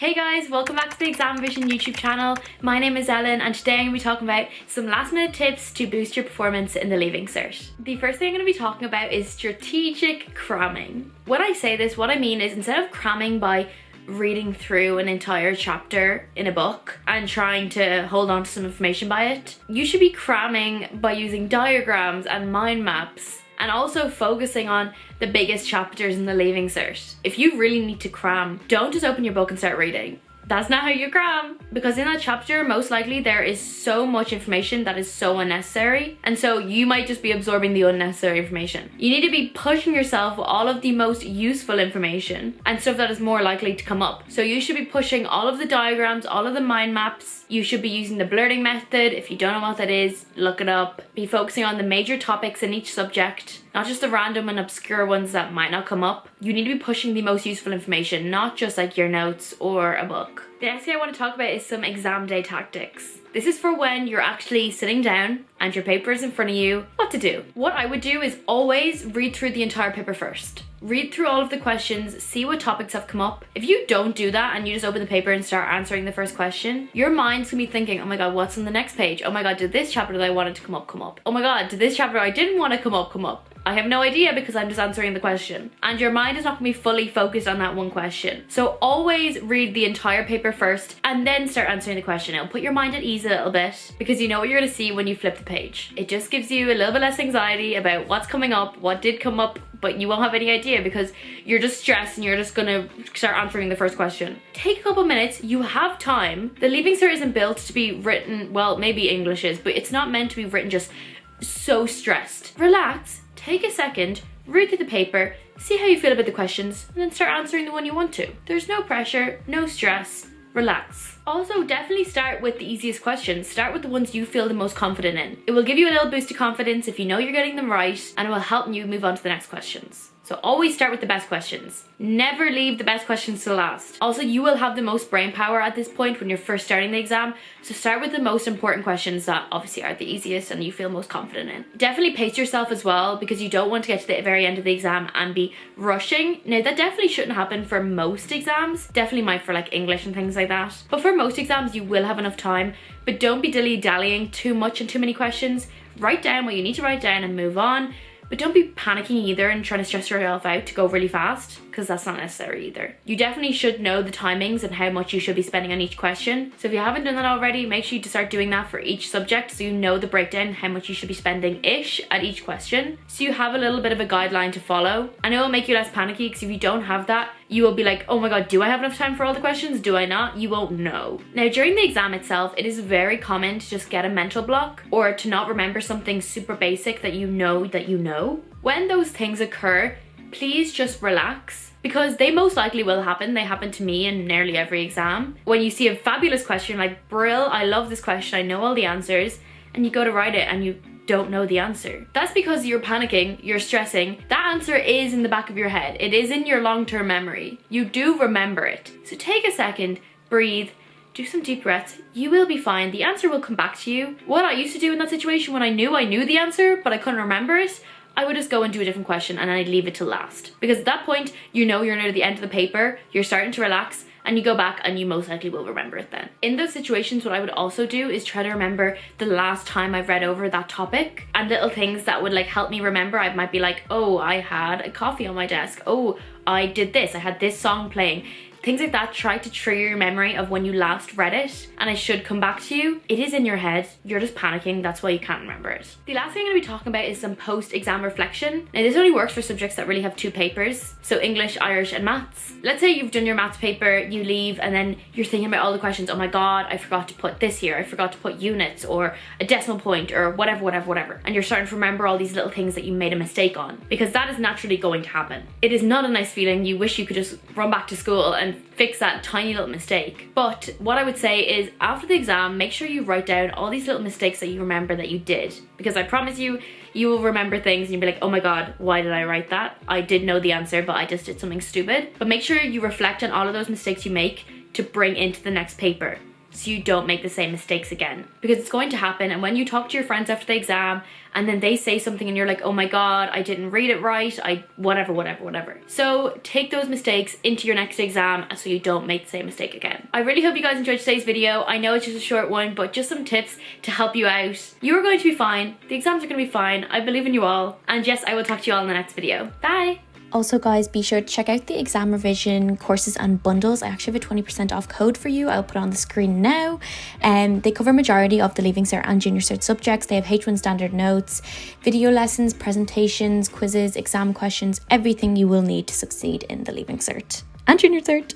Hey guys, welcome back to the ExamRevision YouTube channel. My name is Ellen and today I'm going to be talking about some last minute tips to boost your performance in the Leaving Cert. The first thing I'm going to be talking about is strategic cramming. When I say this, what I mean is instead of cramming by reading through an entire chapter in a book and trying to hold on to some information by it, you should be cramming by using diagrams and mind maps and also focusing on the biggest chapters in the Leaving Cert. If you really need to cram, don't just open your book and start reading. That's not how you cram, because in that chapter most likely there is so much information that is so unnecessary, and so you might just be absorbing the unnecessary information. You need to be pushing yourself with all of the most useful information and stuff that is more likely to come up. So you should be pushing all of the diagrams, all of the mind maps. You should be using the blurting method. If you don't know what that is, look it up. Be focusing on the major topics in each subject, not just the random and obscure ones that might not come up. You need to be pushing the most useful information, not just like your notes or a book. The next thing I want to talk about is some exam day tactics. This is for when you're actually sitting down and your paper is in front of you, what to do. What I would do is always read through the entire paper first. Read through all of the questions, see what topics have come up. If you don't do that and you just open the paper and start answering the first question, your mind's gonna be thinking, oh my god, what's on the next page? Oh my god, did this chapter that I wanted to come up? Oh my god, did this chapter I didn't want to come up? I have no idea because I'm just answering the question. And your mind is not gonna be fully focused on that one question. So always read the entire paper first and then start answering the question. It'll put your mind at ease a little bit because you know what you're gonna see when you flip the page. It just gives you a little bit less anxiety about what's coming up, what did come up, but you won't have any idea because you're just stressed and you're just gonna start answering the first question. Take a couple minutes, you have time. The Leaving Cert isn't built to be written, well, maybe English is, but it's not meant to be written just so stressed. Relax. Take a second, read through the paper, see how you feel about the questions, and then start answering the one you want to. There's no pressure, no stress, relax. Also, definitely start with the easiest questions. Start with the ones you feel the most confident in. It will give you a little boost of confidence if you know you're getting them right, and it will help you move on to the next questions. So always start with the best questions. Never leave the best questions to last. Also, you will have the most brain power at this point when you're first starting the exam, so start with the most important questions that obviously are the easiest and you feel most confident in. Definitely pace yourself as well because you don't want to get to the very end of the exam and be rushing. Now that definitely shouldn't happen for most exams, definitely might for like English and things like that. But for most exams you will have enough time, but don't be dilly-dallying too much and too many questions. Write down what you need to write down and move on. But don't be panicking either and trying to stress yourself out to go really fast, because that's not necessary either. You definitely should know the timings and how much you should be spending on each question. So if you haven't done that already, make sure you start doing that for each subject so you know the breakdown, how much you should be spending-ish at each question. So you have a little bit of a guideline to follow. And it will make you less panicky because if you don't have that, you will be like, oh my god, do I have enough time for all the questions? Do I not? You won't know. Now during the exam itself, it is very common to just get a mental block or to not remember something super basic that you know that you know. When those things occur, please just relax because they most likely will happen. They happen to me in nearly every exam. When you see a fabulous question like, Brill, I love this question, I know all the answers, and you go to write it and you don't know the answer. That's because you're panicking, you're stressing. That answer is in the back of your head. It is in your long-term memory. You do remember it. So take a second, breathe, do some deep breaths. You will be fine. The answer will come back to you. What I used to do in that situation when I knew the answer, but I couldn't remember it, I would just go and do a different question and I'd leave it till last. Because at that point, you know you're near the end of the paper, you're starting to relax, and you go back and you most likely will remember it then. In those situations, what I would also do is try to remember the last time I've read over that topic and little things that would like help me remember. I might be like, oh, I had a coffee on my desk. Oh, I did this. I had this song playing. Things like that, try to trigger your memory of when you last read it and it should come back to you. It is in your head, you're just panicking, that's why you can't remember it. The last thing I'm going to be talking about is some post-exam reflection. Now this only works for subjects that really have 2 papers, so English, Irish and maths. Let's say you've done your maths paper, you leave and then you're thinking about all the questions, oh my god, I forgot to put this here, I forgot to put units or a decimal point or whatever. And you're starting to remember all these little things that you made a mistake on because that is naturally going to happen. It is not a nice feeling, you wish you could just run back to school and fix that tiny little mistake. But what I would say is after the exam, make sure you write down all these little mistakes that you remember that you did, because I promise you, you will remember things and you'll be like, oh my god, why did I write that? I did know the answer, but I just did something stupid. But make sure you reflect on all of those mistakes you make to bring into the next paper. so you don't make the same mistakes again, because it's going to happen. And when you talk to your friends after the exam and then they say something and you're like, oh my god, I didn't read it right, whatever. So take those mistakes into your next exam so you don't make the same mistake again. I really hope you guys enjoyed today's video. I know it's just a short one, but just some tips to help you out. You are going to be fine. The exams are going to be fine. I believe in you all. And yes, I will talk to you all in the next video. Bye! Also guys, be sure to check out the exam revision courses and bundles. I actually have a 20% off code for you. I'll put it on the screen now. They cover majority of the Leaving Cert and Junior Cert subjects. They have H1 standard notes, video lessons, presentations, quizzes, exam questions, everything you will need to succeed in the Leaving Cert and Junior Cert.